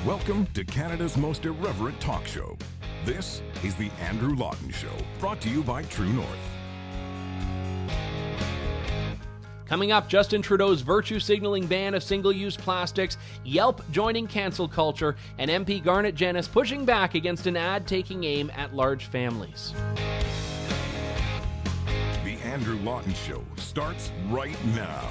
Welcome to Canada's most irreverent talk show. This is The Andrew Lawton Show, brought to you by True North. Coming up, Justin Trudeau's virtue-signaling ban of single-use plastics, Yelp joining cancel culture, and MP Garnett Genuis pushing back against an ad taking aim at large families. The Andrew Lawton Show starts right now.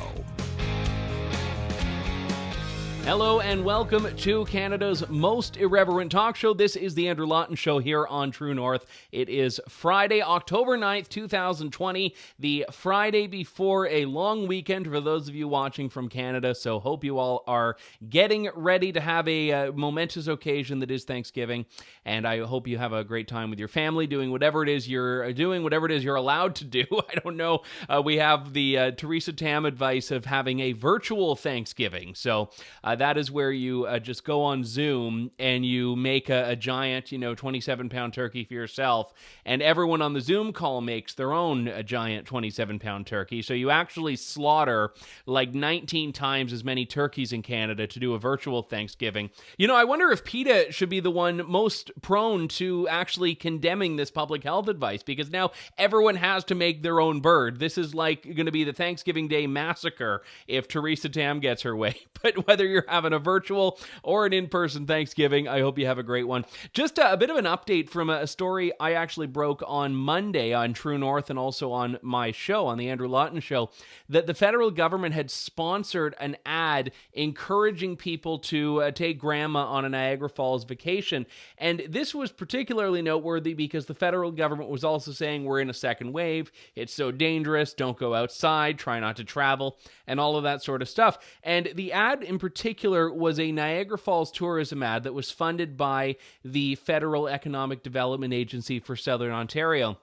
Hello and welcome to Canada's most irreverent talk show. This is the Andrew Lawton Show here on True North. It is Friday, October 9th, 2020, the Friday before a long weekend for those of you watching from Canada. So hope you all are getting ready to have a momentous occasion that is Thanksgiving. And I hope you have a great time with your family, doing whatever it is you're doing, whatever it is you're allowed to do. I don't know. We have the Theresa Tam advice of having a virtual Thanksgiving. So that is where you just go on Zoom and you make a giant, 27-pound turkey for yourself, and everyone on the Zoom call makes their own giant 27-pound turkey. So you actually slaughter like 19 times as many turkeys in Canada to do a virtual Thanksgiving. I wonder if PETA should be the one most prone to actually condemning this public health advice, because now everyone has to make their own bird. This is like going to be the Thanksgiving Day massacre if Theresa Tam gets her way. But whether you're having a virtual or an in-person Thanksgiving, I hope you have a great one. Just a bit of an update from a story I actually broke on Monday on True North and also on my show, on the Andrew Lawton Show, that the federal government had sponsored an ad encouraging people to take grandma on a Niagara Falls vacation. And this was particularly noteworthy because the federal government was also saying we're in a second wave, it's so dangerous, don't go outside, try not to travel, and all of that sort of stuff. And the ad in particular was a Niagara Falls tourism ad that was funded by the Federal Economic Development Agency for Southern Ontario.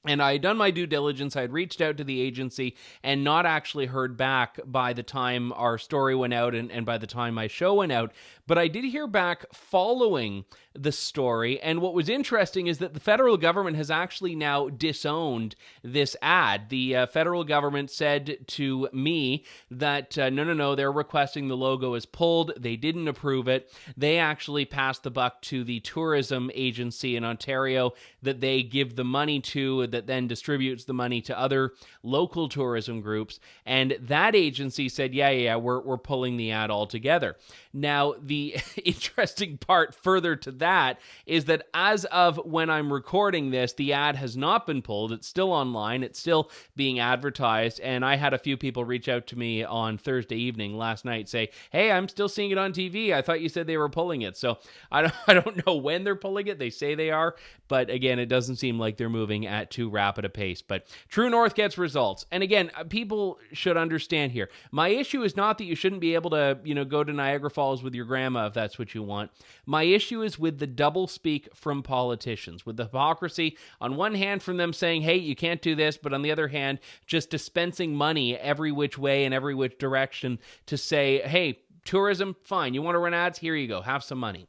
And I had done my due diligence. I had reached out to the agency and not actually heard back by the time our story went out and by the time my show went out. But I did hear back following the story. And what was interesting is that the federal government has actually now disowned this ad. The federal government said to me that, no, they're requesting the logo is pulled. They didn't approve it. They actually passed the buck to the tourism agency in Ontario that they give the money to, that then distributes the money to other local tourism groups. And that agency said, yeah, we're pulling the ad altogether. Now, the interesting part further to that is that as of when I'm recording this, the ad has not been pulled. It's still online. It's still being advertised. And I had a few people reach out to me on Thursday evening last night, say, hey, I'm still seeing it on TV. I thought you said they were pulling it. So I don't know when they're pulling it. They say they are. But again, it doesn't seem like they're moving at too rapid a pace. But True North gets results. And again, people should understand here. My issue is not that you shouldn't be able to, go to Niagara Falls with your grandma if that's what you want. My issue is with the doublespeak from politicians, with the hypocrisy on one hand from them saying, hey, you can't do this, but on the other hand, just dispensing money every which way and every which direction to say, hey, tourism, fine. You want to run ads? Here you go. Have some money.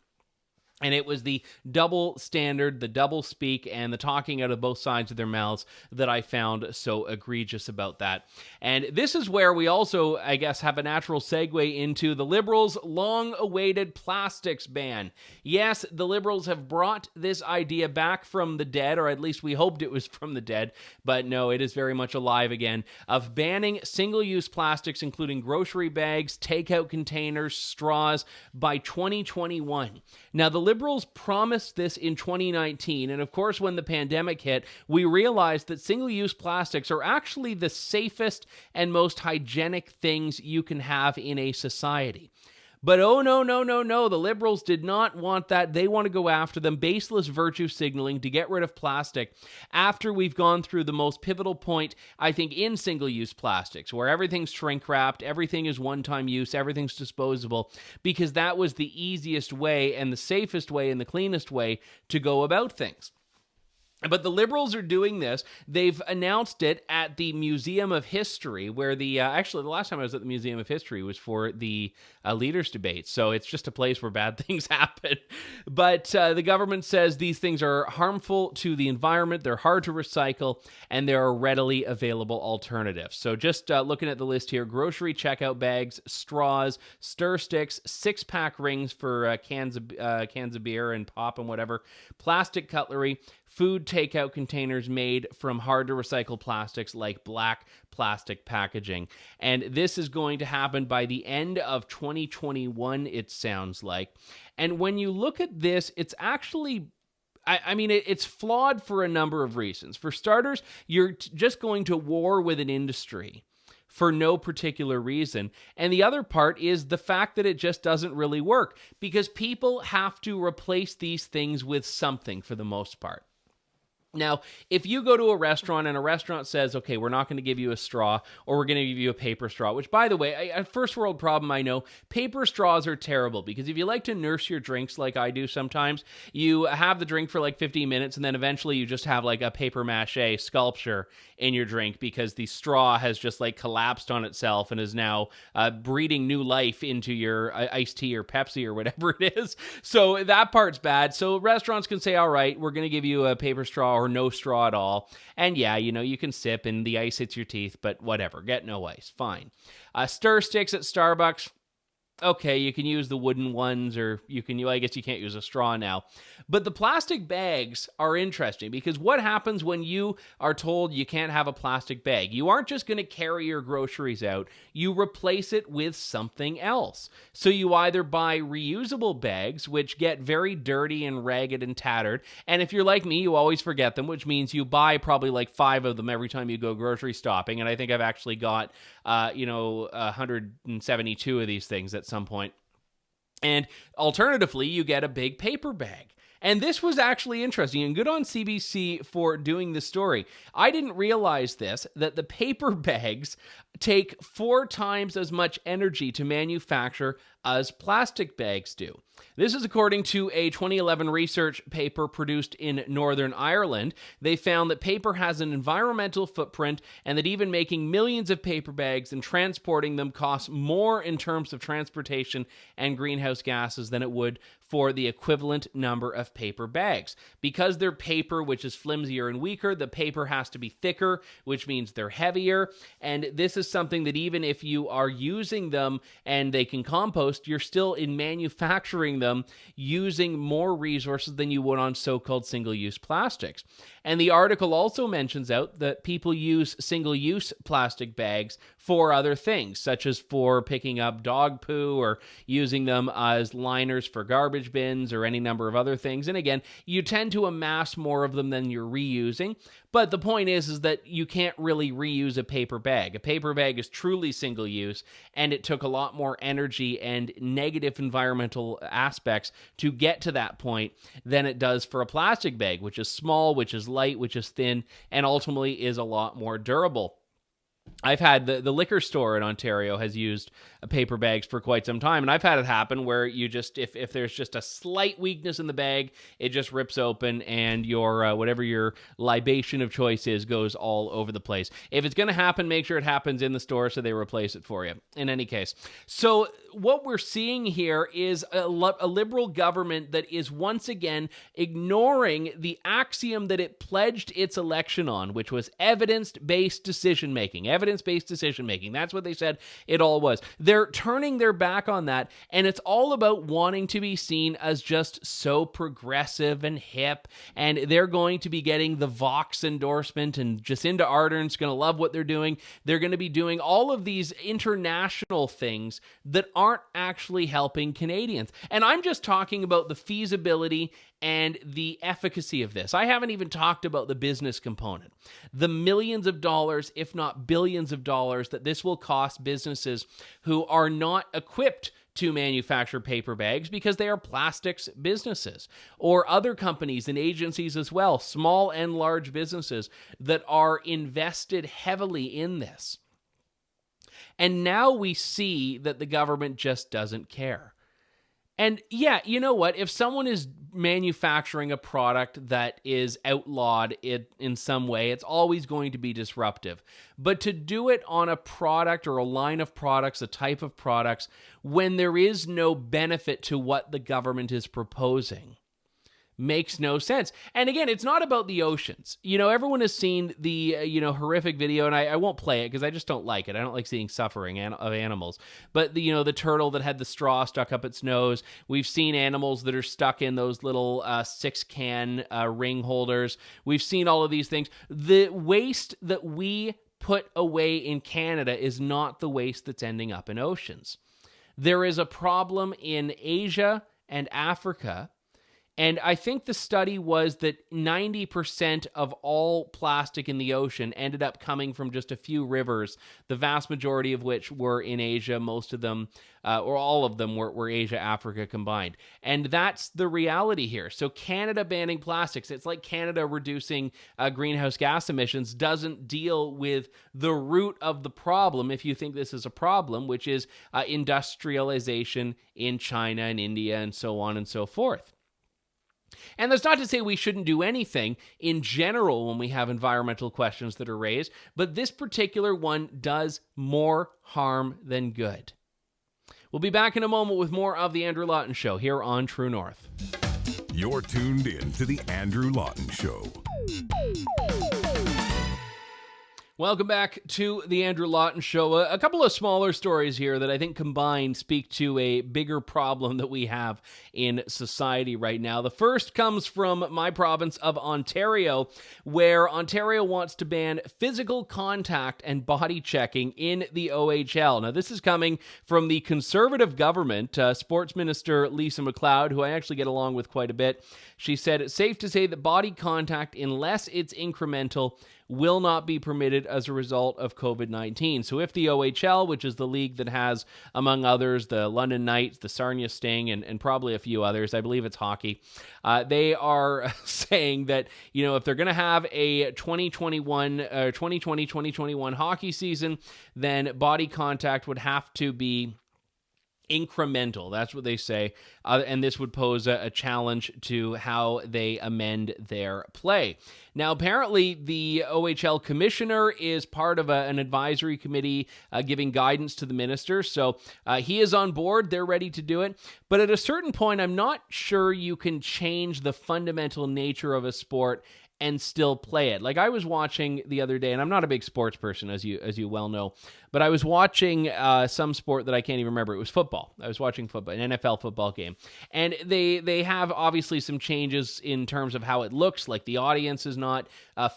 And it was the double standard, the double speak, and the talking out of both sides of their mouths that I found so egregious about that. And this is where we also, I guess, have a natural segue into the Liberals' long-awaited plastics ban. Yes, the Liberals have brought this idea back from the dead, or at least we hoped it was from the dead, but no, it is very much alive again, of banning single-use plastics, including grocery bags, takeout containers, straws, by 2021. Now, the Liberals promised this in 2019, and of course, when the pandemic hit, we realized that single-use plastics are actually the safest and most hygienic things you can have in a society. But oh, no, the Liberals did not want that. They want to go after them, baseless virtue signaling to get rid of plastic after we've gone through the most pivotal point, I think, in single-use plastics, where everything's shrink-wrapped, everything is one-time use, everything's disposable, because that was the easiest way and the safest way and the cleanest way to go about things. But the Liberals are doing this. They've announced it at the Museum of History, where actually the last time I was at the Museum of History was for the leaders' debate. So it's just a place where bad things happen. But the government says these things are harmful to the environment, they're hard to recycle, and there are readily available alternatives. So just looking at the list here, grocery checkout bags, straws, stir sticks, 6-pack rings for cans of beer and pop and whatever, plastic cutlery, food takeout containers made from hard-to-recycle plastics like black plastic packaging. And this is going to happen by the end of 2021, it sounds like. And when you look at this, it's actually... it's flawed for a number of reasons. For starters, you're just going to war with an industry for no particular reason. And the other part is the fact that it just doesn't really work, because people have to replace these things with something for the most part. Now, if you go to a restaurant and a restaurant says, okay, we're not going to give you a straw, or we're going to give you a paper straw, which, by the way, a first world problem, I know, paper straws are terrible, because if you like to nurse your drinks like I do sometimes, you have the drink for like 15 minutes, and then eventually you just have like a paper mache sculpture in your drink, because the straw has just like collapsed on itself and is now breathing new life into your iced tea or Pepsi or whatever it is. So that part's bad. So restaurants can say, all right, we're going to give you a paper straw or no straw at all. And yeah, you can sip and the ice hits your teeth, but whatever, get no ice, fine. Stir sticks at Starbucks. Okay, you can use the wooden ones, or I guess you can't use a straw now. But the plastic bags are interesting, because what happens when you are told you can't have a plastic bag? You aren't just going to carry your groceries out. You replace it with something else. So you either buy reusable bags, which get very dirty and ragged and tattered. And if you're like me, you always forget them, which means you buy probably like 5 of them every time you go grocery shopping. And I think I've actually got, 172 of these things at some point. And alternatively, you get a big paper bag. And this was actually interesting, and good on CBC for doing the story. I didn't realize this, that the paper bags take 4 times as much energy to manufacture as plastic bags do. This is according to a 2011 research paper produced in Northern Ireland. They found that paper has an environmental footprint, and that even making millions of paper bags and transporting them costs more in terms of transportation and greenhouse gases than it would for the equivalent number of paper bags. Because they're paper, which is flimsier and weaker, the paper has to be thicker, which means they're heavier. And this is something that even if you are using them and they can compost, you're still in manufacturing them using more resources than you would on so-called single-use plastics. And the article also mentions out that people use single-use plastic bags for other things, such as for picking up dog poo or using them as liners for garbage bins or any number of other things. And again, you tend to amass more of them than you're reusing. But the point is that you can't really reuse a paper bag. A paper bag is truly single use, and it took a lot more energy and negative environmental aspects to get to that point than it does for a plastic bag, which is small, which is light, which is thin, and ultimately is a lot more durable. I've had the liquor store in Ontario has used paper bags for quite some time, and I've had it happen where you just, if there's just a slight weakness in the bag, it just rips open, and your whatever your libation of choice is goes all over the place. If it's going to happen, make sure it happens in the store so they replace it for you. In any case, so what we're seeing here is a Liberal government that is once again ignoring the axiom that it pledged its election on, which was evidence-based decision-making. Evidence-based decision-making. That's what they said it all was. They're turning their back on that, and it's all about wanting to be seen as just so progressive and hip, and they're going to be getting the Vox endorsement, and Jacinda Ardern's going to love what they're doing. They're going to be doing all of these international things that aren't actually helping Canadians. And I'm just talking about the feasibility and the efficacy of this. I haven't even talked about the business component. The millions of dollars, if not billions of dollars, that this will cost businesses who are not equipped to manufacture paper bags because they are plastics businesses, or other companies and agencies as well, small and large businesses that are invested heavily in this. And now we see that the government just doesn't care. And yeah, you know what? If someone is manufacturing a product that is outlawed in some way, it's always going to be disruptive. But to do it on a product or a line of products, a type of products, when there is no benefit to what the government is proposing, makes no sense. And again, it's not about the oceans. Everyone has seen the, horrific video, and I won't play it because I just don't like it. I don't like seeing suffering of animals. But, the turtle that had the straw stuck up its nose. We've seen animals that are stuck in those little 6-can ring holders. We've seen all of these things. The waste that we put away in Canada is not the waste that's ending up in oceans. There is a problem in Asia and Africa. And I think the study was that 90% of all plastic in the ocean ended up coming from just a few rivers, the vast majority of which were in Asia, most of them, or all of them were Asia, Africa combined. And that's the reality here. So Canada banning plastics, it's like Canada reducing greenhouse gas emissions, doesn't deal with the root of the problem, if you think this is a problem, which is industrialization in China and India and so on and so forth. And that's not to say we shouldn't do anything in general when we have environmental questions that are raised, but this particular one does more harm than good. We'll be back in a moment with more of The Andrew Lawton Show here on True North. You're tuned in to The Andrew Lawton Show. Welcome back to The Andrew Lawton Show. A couple of smaller stories here that I think combined speak to a bigger problem that we have in society right now. The first comes from my province of Ontario, where Ontario wants to ban physical contact and body checking in the OHL. Now, this is coming from the Conservative government. Sports Minister Lisa MacLeod, who I actually get along with quite a bit, she said it's safe to say that body contact, unless it's incremental, will not be permitted as a result of COVID-19. So if the OHL, which is the league that has, among others, the London Knights, the Sarnia Sting, and probably a few others, I believe it's hockey, they are saying that, if they're going to have a 2020-2021 hockey season, then body contact would have to be incremental. That's what they say. And this would pose a challenge to how they amend their play. Now, apparently, the OHL commissioner is part of an advisory committee giving guidance to the minister. So he is on board. They're ready to do it. But at a certain point, I'm not sure you can change the fundamental nature of a sport and still play it. Like I was watching the other day, and I'm not a big sports person, as you well know, but I was watching some sport that I can't even remember. It was football. I was watching football, an NFL football game. And they have obviously some changes in terms of how it looks, like the audience is not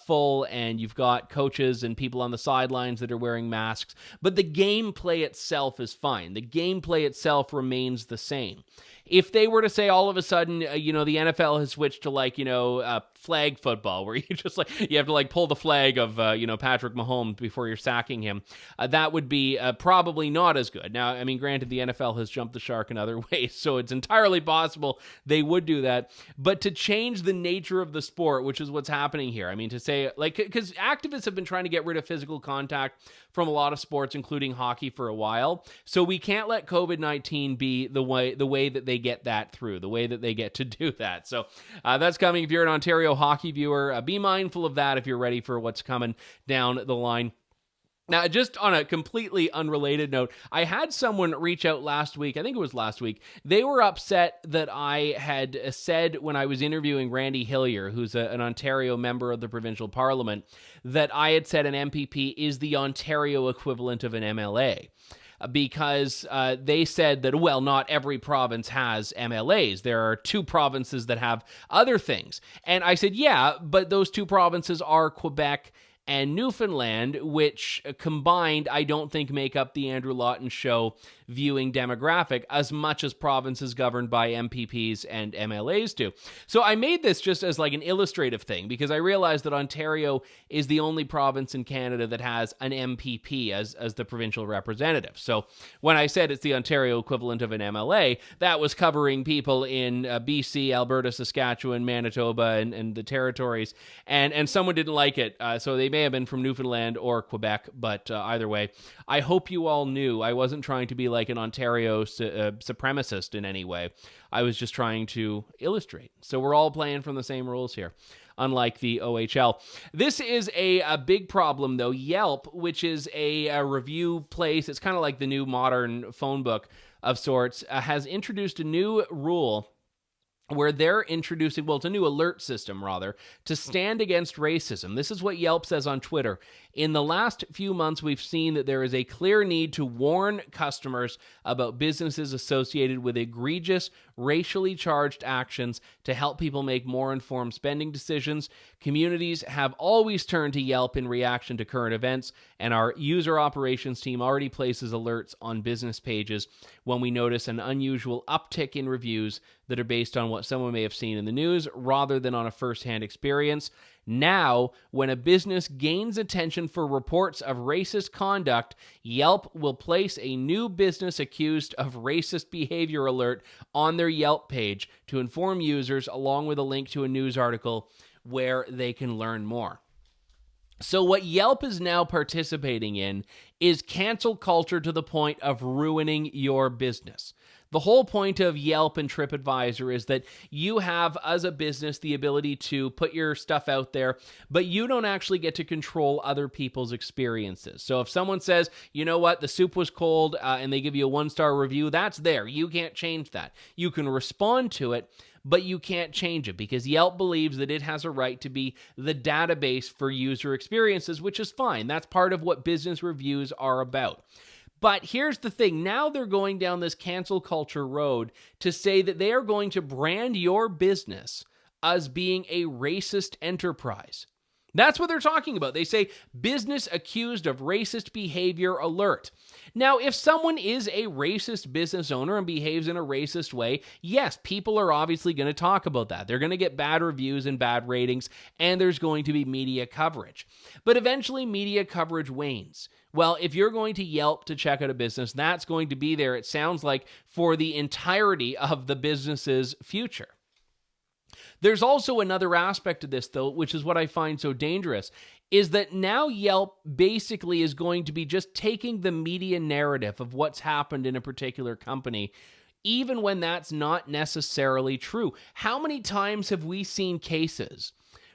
full, and you've got coaches and people on the sidelines that are wearing masks. But the gameplay itself is fine. The gameplay itself remains the same. If they were to say all of a sudden, the NFL has switched to flag football, where you just you have to pull the flag of, Patrick Mahomes before you're sacking him, that would be probably not as good. Now, I mean, granted, the NFL has jumped the shark in other ways, so it's entirely possible they would do that. But to change the nature of the sport, which is what's happening here, I mean, to say, because activists have been trying to get rid of physical contact from a lot of sports, including hockey, for a while. So we can't let COVID-19 be the way that they get that through, the way that they get to do that. So that's coming. If you're an Ontario hockey viewer, be mindful of that if you're ready for what's coming down the line. Now, just on a completely unrelated note, I had someone reach out last week. I think it was last week. They were upset that I had said when I was interviewing Randy Hillier, who's an Ontario member of the provincial parliament, that I had said an MPP is the Ontario equivalent of an MLA. Because they said that, well, not every province has MLAs. There are 2 provinces that have other things. And I said, yeah, but those 2 provinces are Quebec and Newfoundland, which combined, I don't think make up the Andrew Lawton Show viewing demographic as much as provinces governed by MPPs and MLAs do. So I made this just as an illustrative thing, because I realized that Ontario is the only province in Canada that has an MPP as the provincial representative. So when I said it's the Ontario equivalent of an MLA, that was covering people in BC, Alberta, Saskatchewan, Manitoba, and the territories. And someone didn't like it, so they may have been from Newfoundland or Quebec, but either way, I hope you all knew I wasn't trying to be like an Ontario supremacist in any way. I was just trying to illustrate. So we're all playing from the same rules here, unlike the OHL. This is a big problem, though. Yelp, which is a review place, it's kind of like the new modern phone book of sorts, has introduced a new rule where they're introducing, well, it's a new alert system, rather, to stand against racism. This is what Yelp says on Twitter. In the last few months, we've seen that there is a clear need to warn customers about businesses associated with egregious, racially charged actions to help people make more informed spending decisions. Communities have always turned to Yelp in reaction to current events, and our user operations team already places alerts on business pages when we notice an unusual uptick in reviews that are based on what someone may have seen in the news rather than on a first-hand experience. Now, when a business gains attention for reports of racist conduct, Yelp will place a new business accused of racist behavior alert on their Yelp page to inform users, along with a link to a news article where they can learn more. So what Yelp is now participating in is cancel culture to the point of ruining your business. The whole point of Yelp and TripAdvisor is that you have, as a business, the ability to put your stuff out there, but you don't actually get to control other people's experiences. So if someone says, you know what, the soup was cold, and they give you a 1-star review, that's there. You can't change that. You can respond to it, but you can't change it because Yelp believes that it has a right to be the database for user experiences, which is fine. That's part of what business reviews are about. But here's the thing. Now they're going down this cancel culture road to say that they are going to brand your business as being a racist enterprise. That's what they're talking about. They say business accused of racist behavior alert. Now, if someone is a racist business owner and behaves in a racist way, yes, people are obviously going to talk about that. They're going to get bad reviews and bad ratings, and there's going to be media coverage. But eventually, media coverage wanes. Well, if you're going to Yelp to check out a business, that's going to be there, it sounds like, for the entirety of the business's future. There's also another aspect of this, though, which is what I find so dangerous, is that now Yelp basically is going to be just taking the media narrative of what's happened in a particular company, even when that's not necessarily true. How many times have we seen cases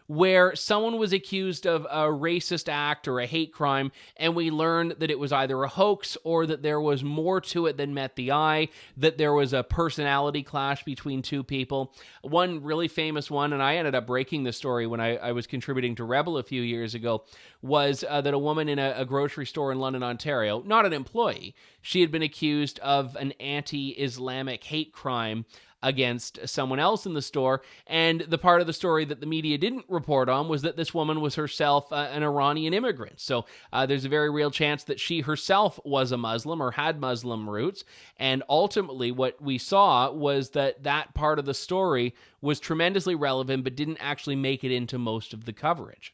where someone was accused of a racist act or a hate crime, and we learned that it was either a hoax or that there was more to it than met the eye, that there was a personality clash between two people? One really famous one, and I ended up breaking the story when I was contributing to Rebel a few years ago, was that a woman in a grocery store in London, Ontario, not an employee, she had been accused of an anti-Islamic hate crime against someone else in the store, and the part of the story that the media didn't report on was that this woman was herself an Iranian immigrant. So there's a very real chance that she herself was a Muslim or had Muslim roots, and ultimately what we saw was that that part of the story was tremendously relevant but didn't actually make it into most of the coverage.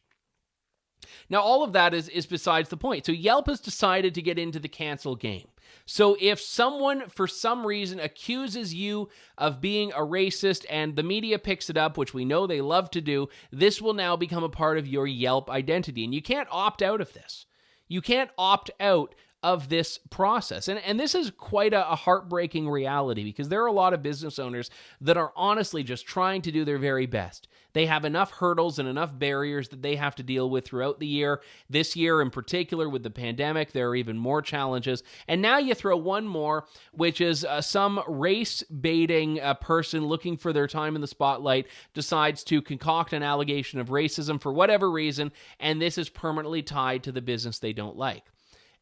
Now, all of that is besides the point. So Yelp has decided to get into the cancel game. So if someone, for some reason, accuses you of being a racist and the media picks it up, which we know they love to do, this will now become a part of your Yelp identity. And you can't opt out of this. You can't opt out of this process. And this is quite a heartbreaking reality because there are a lot of business owners that are honestly just trying to do their very best. They have enough hurdles and enough barriers that they have to deal with throughout the year. This year in particular with the pandemic, there are even more challenges. And now you throw one more, which is some race-baiting person looking for their time in the spotlight decides to concoct an allegation of racism for whatever reason, and this is permanently tied to the business they don't like.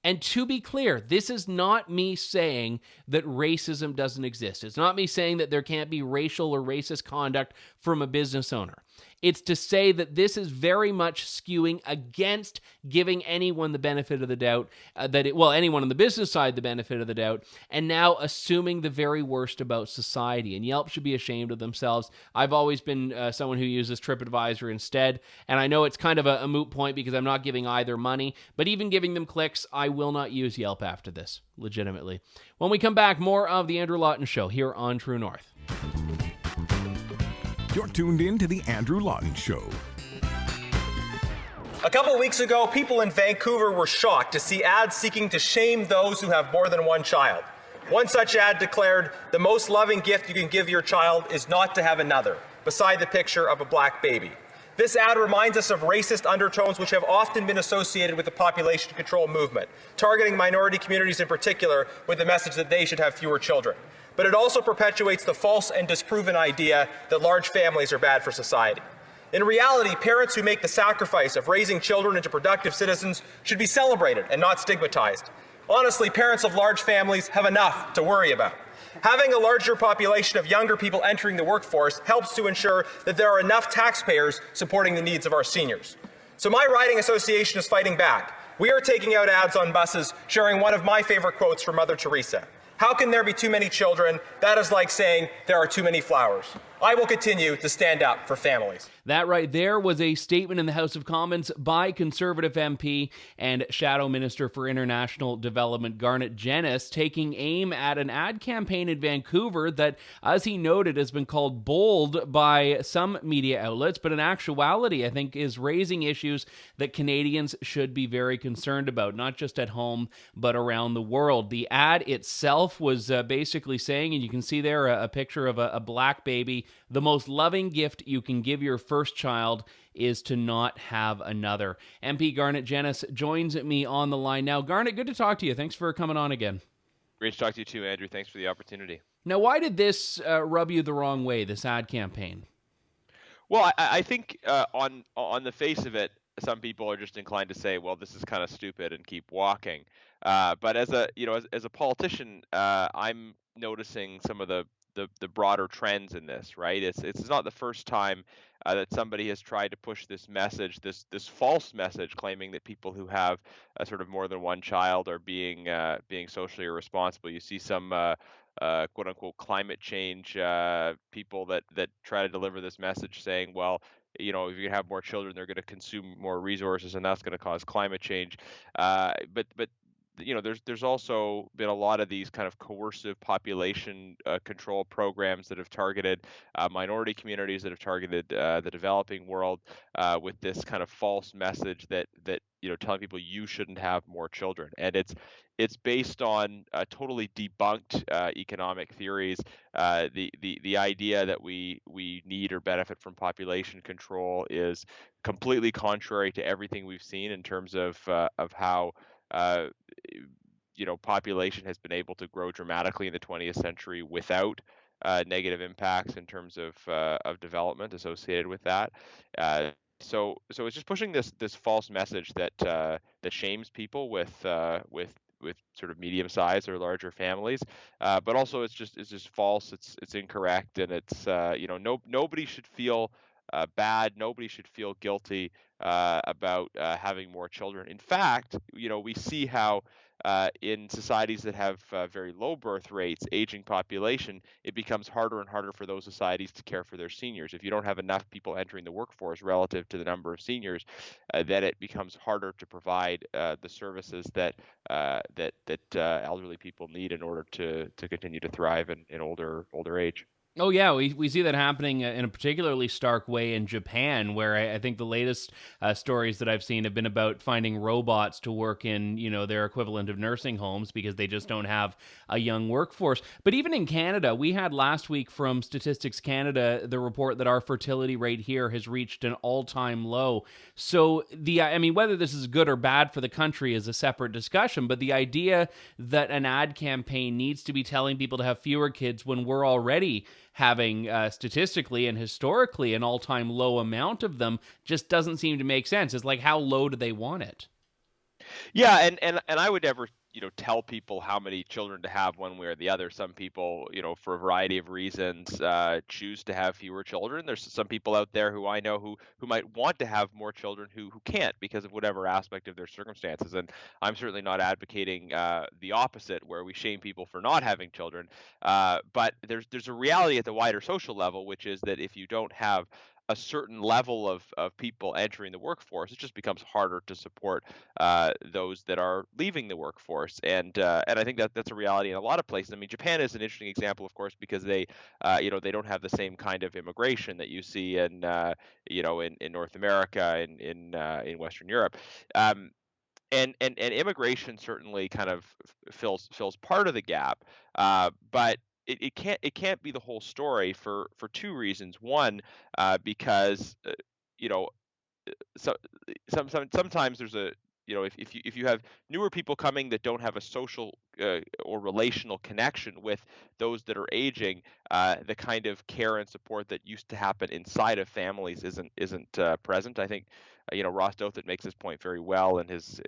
And to be clear, this is not me saying that racism doesn't exist. It's not me saying that there can't be racial or racist conduct from a business owner. It's to say that this is very much skewing against giving anyone the benefit of the doubt, anyone on the business side the benefit of the doubt, and now assuming the very worst about society. And Yelp should be ashamed of themselves. I've always been someone who uses TripAdvisor instead, and I know it's kind of a moot point because I'm not giving either money, but even giving them clicks, I will not use Yelp after this, legitimately. When we come back, more of The Andrew Lawton Show here on True North. You're tuned in to The Andrew Lawton Show. A couple weeks ago, people in Vancouver were shocked to see ads seeking to shame those who have more than one child. One such ad declared, "The most loving gift you can give your child is not to have another," beside the picture of a black baby. This ad reminds us of racist undertones which have often been associated with the population control movement, targeting minority communities in particular with the message that they should have fewer children. But it also perpetuates the false and disproven idea that large families are bad for society. In reality, parents who make the sacrifice of raising children into productive citizens should be celebrated and not stigmatized. Honestly, parents of large families have enough to worry about. Having a larger population of younger people entering the workforce helps to ensure that there are enough taxpayers supporting the needs of our seniors. So my riding association is fighting back. We are taking out ads on buses sharing one of my favorite quotes from Mother Teresa. "How can there be too many children? That is like saying there are too many flowers." I will continue to stand up for families. That right there was a statement in the House of Commons by Conservative MP and Shadow Minister for International Development Garnett Genuis, taking aim at an ad campaign in Vancouver that, as he noted, has been called bold by some media outlets, but in actuality, I think, is raising issues that Canadians should be very concerned about, not just at home, but around the world. The ad itself was basically saying, and you can see there a picture of a black baby, "The most loving gift you can give your first child is to not have another." MP Garnett Genuis joins me on the line now. Garnett, good to talk to you. Thanks for coming on again. Great to talk to you too, Andrew. Thanks for the opportunity. Now, why did this rub you the wrong way, this ad campaign? Well, I think on the face of it, some people are just inclined to say, "Well, this is kind of stupid," and keep walking. But as a politician, I'm noticing some of the broader trends in this. Right? It's not the first time that somebody has tried to push this message, this false message, claiming that people who have sort of more than one child are being socially irresponsible. You see some quote unquote climate change people that try to deliver this message saying, well, if you have more children, they're going to consume more resources, and that's going to cause climate change. But there's also been a lot of these kind of coercive population control programs that have targeted minority communities, that have targeted the developing world with this kind of false message that telling people you shouldn't have more children, and it's based on totally debunked economic theories. The idea that we need or benefit from population control is completely contrary to everything we've seen in terms of how uh, population has been able to grow dramatically in the 20th century without negative impacts in terms of development associated with that. So it's just pushing this false message that shames people with sort of medium-sized or larger families, but also it's just false. It's incorrect, and it's nobody should feel bad. Nobody should feel guilty about having more children. In fact, we see how in societies that have very low birth rates, aging population, it becomes harder and harder for those societies to care for their seniors. If you don't have enough people entering the workforce relative to the number of seniors, then it becomes harder to provide the services that elderly people need in order to continue to thrive in older age. Oh, yeah, we see that happening in a particularly stark way in Japan, where I think the latest stories that I've seen have been about finding robots to work in, their equivalent of nursing homes because they just don't have a young workforce. But even in Canada, we had last week from Statistics Canada the report that our fertility rate here has reached an all-time low. So whether this is good or bad for the country is a separate discussion, but the idea that an ad campaign needs to be telling people to have fewer kids when we're already having statistically and historically an all-time low amount of them just doesn't seem to make sense. It's like, how low do they want it? Yeah, and I would never tell people how many children to have one way or the other. Some people, for a variety of reasons, choose to have fewer children. There's some people out there who I know who might want to have more children who can't because of whatever aspect of their circumstances. And I'm certainly not advocating the opposite, where we shame people for not having children. But there's a reality at the wider social level, which is that if you don't have a certain level of people entering the workforce, it just becomes harder to support those that are leaving the workforce, and I think that's a reality in a lot of places. I mean, Japan is an interesting example, of course, because they they don't have the same kind of immigration that you see in North America and in Western Europe. and immigration certainly kind of fills part of the gap, but it can't be the whole story for two reasons. One, because you know so sometimes there's a if you have newer people coming that don't have a social or relational connection with those that are aging, the kind of care and support that used to happen inside of families isn't present. I think Ross Douthat makes this point very well in his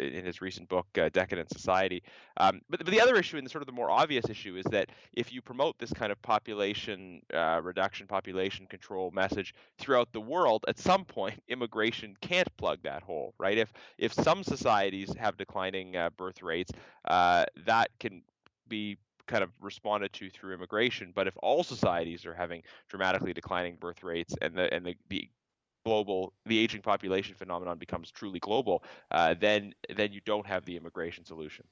recent book, Decadent Society. But the other issue, and the sort of the more obvious issue, is that if you promote this kind of population reduction, population control message throughout the world, at some point immigration can't plug that hole, right? If some societies have declining birth rates, that can be kind of responded to through immigration. But if all societies are having dramatically declining birth rates, and the aging population phenomenon becomes truly global, then you don't have the immigration solution.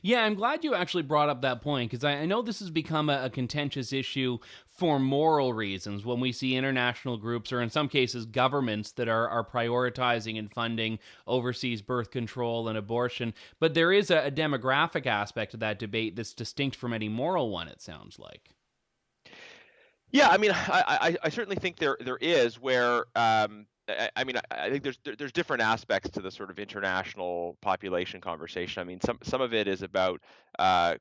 Yeah, I'm glad you actually brought up that point, because I know this has become a contentious issue for moral reasons when we see international groups, or in some cases governments, that are prioritizing and funding overseas birth control and abortion. But there is a demographic aspect of that debate that's distinct from any moral one, it sounds like. Yeah, I mean, I certainly think there is where I think there's different aspects to the sort of international population conversation. I mean, some of it is about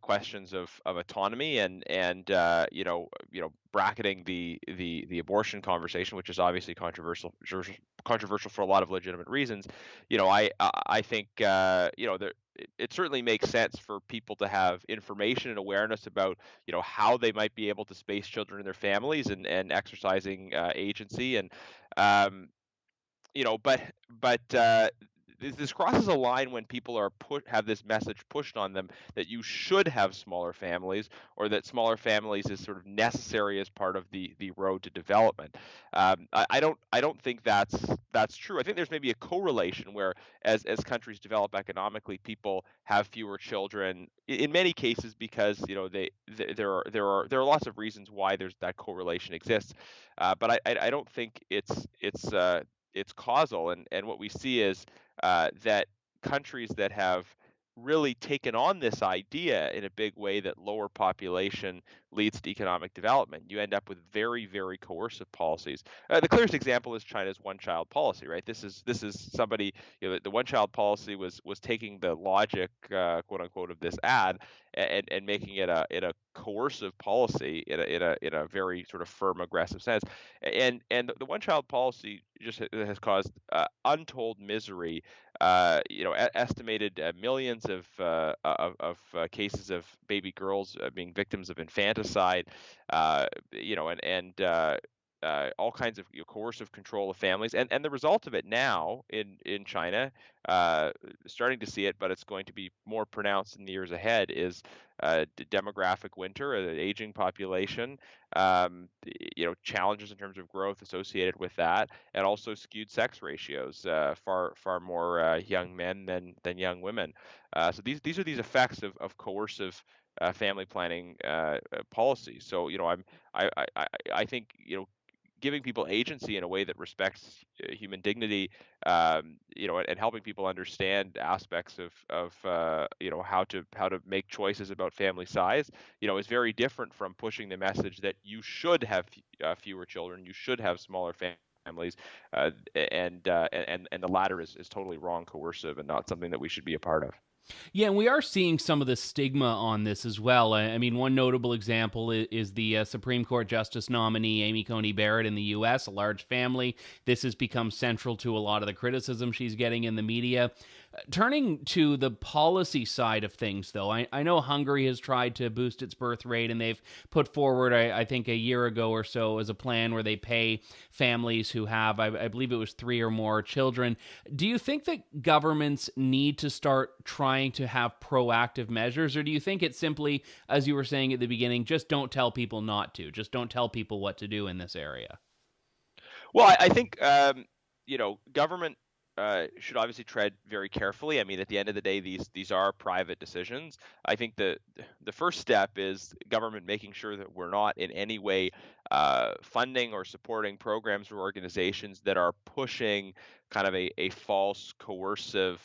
questions of autonomy and bracketing the abortion conversation, which is obviously controversial for a lot of legitimate reasons. I think it certainly makes sense for people to have information and awareness about how they might be able to space children in their families and exercising agency. And um, but this crosses a line when people have this message pushed on them that you should have smaller families, or that smaller families is sort of necessary as part of the road to development. I don't think that's true. I think there's maybe a correlation where as countries develop economically, people have fewer children in many cases because there are lots of reasons why there's that correlation exists. But I don't think it's causal, and what we see is that countries that have really taken on this idea in a big way, that lower population leads to economic development, you end up with very, very coercive policies. The clearest example is China's one-child policy, right? This is somebody, the one-child policy was taking the logic, quote unquote, of this ad and making it a coercive policy in a very sort of firm, aggressive sense. And the one-child policy just has caused untold misery. Estimated millions of cases of baby girls being victims of infanticide, all kinds of coercive control of families, and the result of it now in China, starting to see it, but it's going to be more pronounced in the years ahead, is demographic winter, an aging population, challenges in terms of growth associated with that, and also skewed sex ratios, far more young men than young women. So these are these effects of coercive family planning policies. So I think giving people agency in a way that respects human dignity, and helping people understand aspects of how to make choices about family size, is very different from pushing the message that you should have fewer children, you should have smaller families, and the latter is totally wrong, coercive, and not something that we should be a part of. Yeah, and we are seeing some of the stigma on this as well. I mean, one notable example is the Supreme Court Justice nominee, Amy Coney Barrett, in the U.S., a large family. This has become central to a lot of the criticism she's getting in the media. Turning to the policy side of things, though, I know Hungary has tried to boost its birth rate, and they've put forward, I think a year ago or so, as a plan where they pay families who have, I believe it was 3 or more children. Do you think that governments need to start trying to have proactive measures, or do you think it's simply, as you were saying at the beginning, just don't tell people not to, just don't tell people what to do in this area? Well, I think government should obviously tread very carefully. I mean, at the end of the day, these are private decisions. I think the first step is government making sure that we're not in any way funding or supporting programs or organizations that are pushing kind of a false, coercive,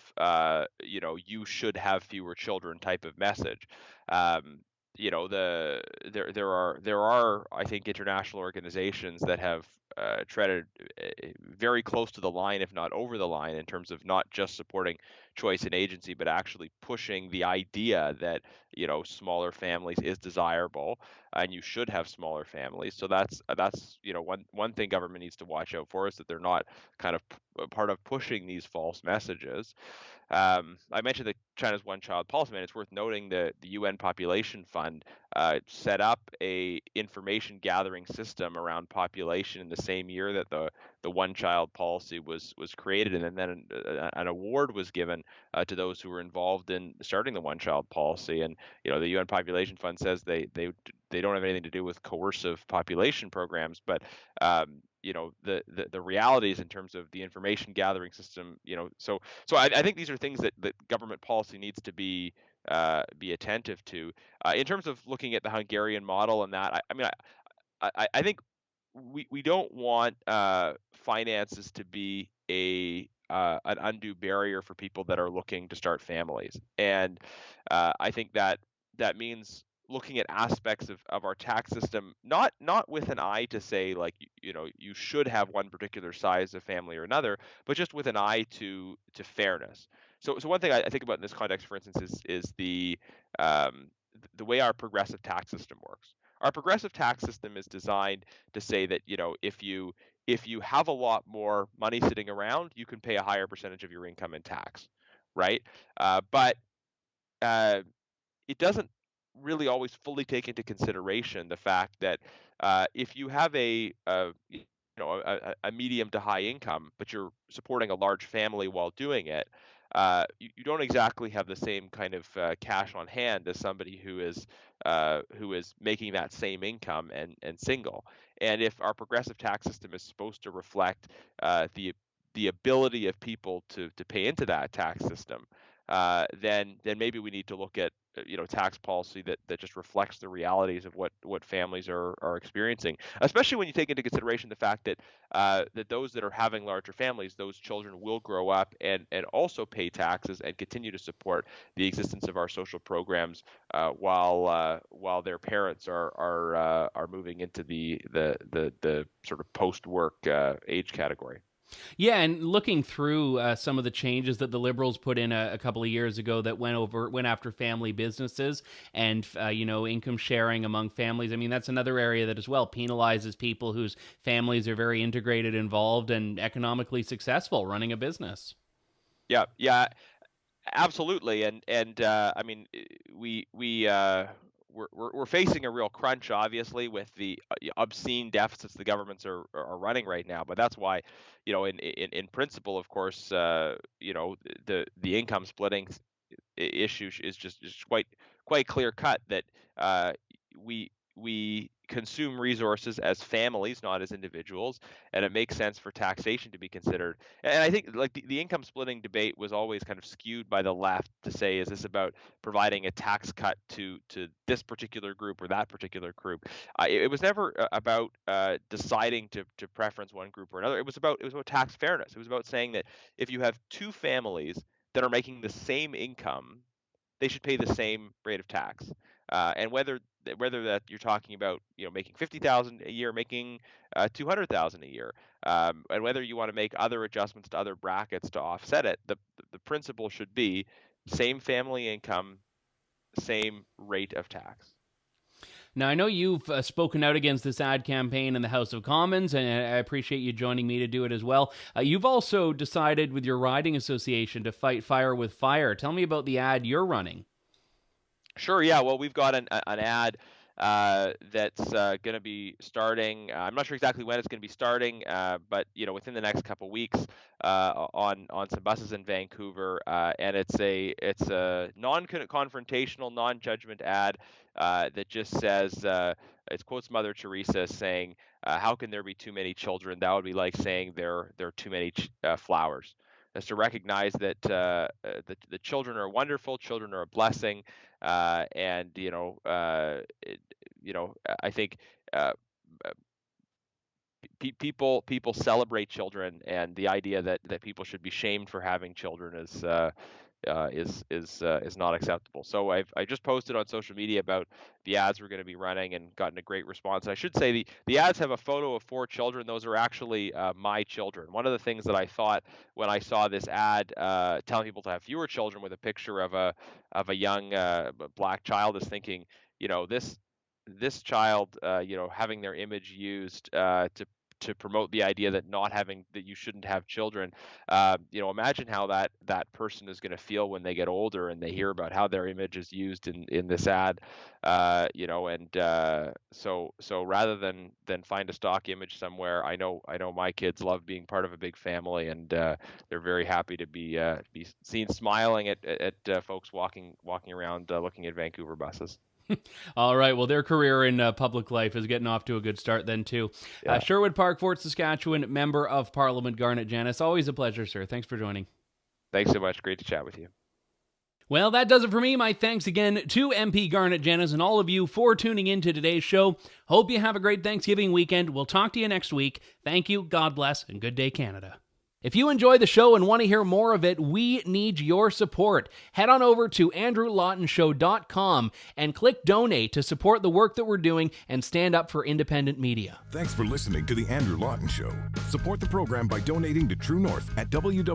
you should have fewer children type of message. There are I think international organizations that have treaded very close to the line, if not over the line, in terms of not just supporting choice and agency, but actually pushing the idea that smaller families is desirable and you should have smaller families. So that's one thing government needs to watch out for, is that they're not kind of part of pushing these false messages. I mentioned the China's one-child policy, and it's worth noting that the UN Population Fund set up a information gathering system around population in the same year that the one-child policy was created, and then an award was given to those who were involved in starting the one-child policy. And the UN Population Fund says they don't have anything to do with coercive population programs, but the realities in terms of the information gathering system, so I think these are things that government policy needs to be attentive to. In terms of looking at the Hungarian model and that, I think we don't want finances to be an undue barrier for people that are looking to start families. And I think that means looking at aspects of our tax system, not with an eye to say, like, you should have one particular size of family or another, but just with an eye to fairness. So one thing I think about in this context, for instance, is the way our progressive tax system works. Our progressive tax system is designed to say that if you have a lot more money sitting around, you can pay a higher percentage of your income in tax, right? But it doesn't really always fully take into consideration the fact that if you have a medium to high income, but you're supporting a large family while doing it, you don't exactly have the same kind of cash on hand as somebody who is making that same income and single. And if our progressive tax system is supposed to reflect the ability of people to pay into that tax system, then maybe we need to look at tax policy that just reflects the realities of what families are experiencing, especially when you take into consideration the fact that those that are having larger families, those children will grow up and also pay taxes and continue to support the existence of our social programs while their parents are moving into the sort of post-work age category. Yeah, and looking through some of the changes that the Liberals put in a couple of years ago that went after family businesses and income sharing among families. I mean, that's another area that as well penalizes people whose families are very integrated, involved, and economically successful running a business. Yeah, absolutely. And I mean, we're facing a real crunch, obviously, with the obscene deficits the governments are running right now. But that's why, in principle, of course, the income splitting issue is just quite clear cut that we consume resources as families, not as individuals, and it makes sense for taxation to be considered. And I think like the income splitting debate was always kind of skewed by the left to say, is this about providing a tax cut to this particular group or that particular group? It was never about deciding to preference one group or another. It was about tax fairness. It was about saying that if you have two families that are making the same income, they should pay the same rate of tax. And whether that you're talking about making $50,000 a year, making $200,000 a year, and whether you want to make other adjustments to other brackets to offset it, the principle should be same family income, same rate of tax. Now, I know you've spoken out against this ad campaign in the House of Commons, and I appreciate you joining me to do it as well. You've also decided with your riding association to fight fire with fire. Tell me about the ad you're running. Sure, yeah. Well, we've got an ad that's going to be starting. I'm not sure exactly when it's going to be starting, but within the next couple weeks on some buses in Vancouver, and it's a non-confrontational, non-judgment ad that just says it quotes Mother Teresa saying, "How can there be too many children? That would be like saying there are too many flowers." recognize that the children are wonderful, children are a blessing, and I think. People celebrate children, and the idea that people should be shamed for having children is not acceptable. So I just posted on social media about the ads we're going to be running and gotten a great response. I should say the ads have a photo of 4 children. Those are actually my children. One of the things that I thought when I saw this ad telling people to have fewer children with a picture of a young black child is thinking, this child, having their image used to promote the idea that you shouldn't have children. Imagine how that person is going to feel when they get older and they hear about how their image is used in this ad. So rather than find a stock image somewhere, I know my kids love being part of a big family, and they're very happy to be seen smiling at folks walking around looking at Vancouver buses. All right. Well, their career in public life is getting off to a good start then, too. Yeah. Sherwood Park, Fort Saskatchewan, Member of Parliament Garnett Genuis. Always a pleasure, sir. Thanks for joining. Thanks so much. Great to chat with you. Well, that does it for me. My thanks again to MP Garnett Genuis and all of you for tuning in to today's show. Hope you have a great Thanksgiving weekend. We'll talk to you next week. Thank you, God bless, and good day, Canada. If you enjoy the show and want to hear more of it, we need your support. Head on over to andrewlaughtonshow.com and click donate to support the work that we're doing and stand up for independent media. Thanks for listening to The Andrew Lawton Show. Support the program by donating to True North at www.tnc.news.